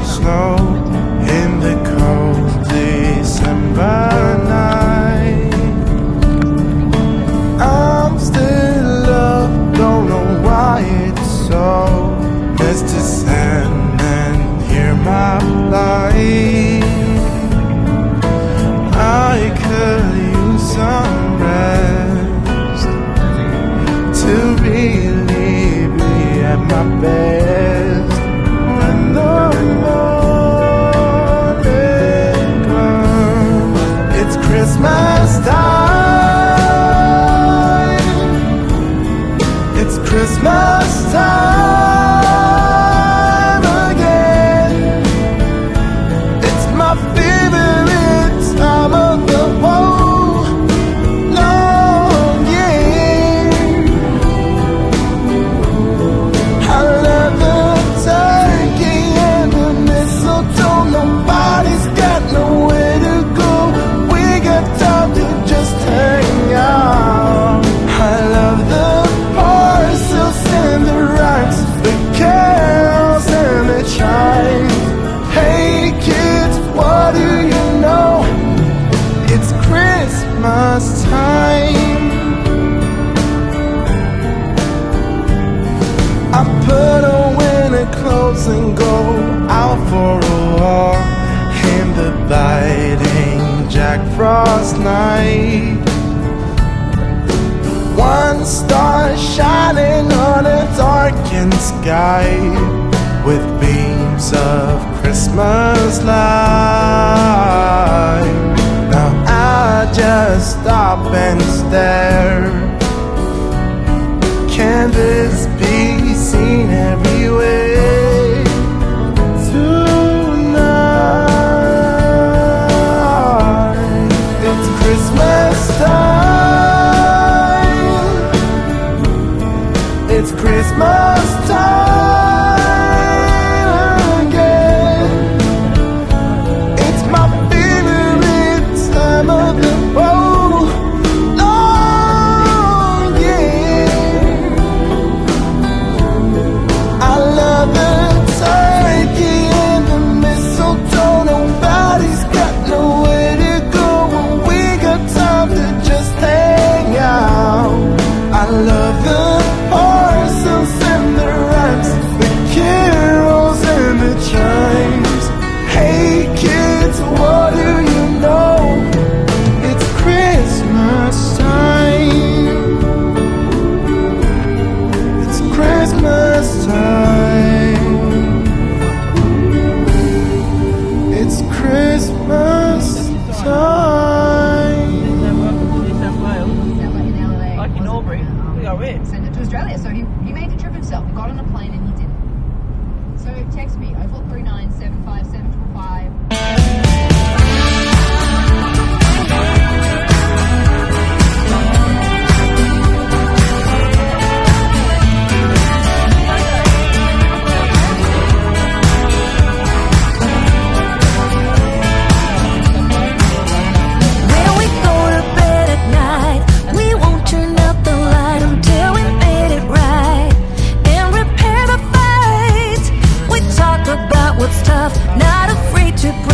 snow in the cold December night. I'm still up, don't know why it's so. Mr. Sandman, hear my plight. I could use some rest to relieve me at my best. When the morning comes, it's Christmas time. It's Christmas time again. It's my favorite time of the whole long year. I love the turkey and the mistletoe. Nobody's got nowhere to go. We got time to just hang out. I love the parcels and the rides, the carols and the chimes. Hey kids, what do you know? It's Christmas time. I put on winter clothes and go out for a walk in the biting Jack Frost night. One star shining on a darkened sky with beams of Christmas light. Now I just stop and stare. Can this be seen everywhere tonight? It's Christmas time. It's Christmas time again. It's my favorite time of the whole long year. I love the turkey and the mistletoe. Nobody's got nowhere to go, and we got time to just hang out. I love the parcels and the rhymes, the carols and the chimes. Hey kids, what do you know? It's Christmas time. It's Christmas time. It's Christmas time. Like in Albury, we got rich. Send it to Australia. So he made the trip himself. He got on a plane and he did it. So text me 0439 757 When we go to bed at night, we won't turn out the light until we made it right and repair the fight. We talk about what's tough, not afraid to break.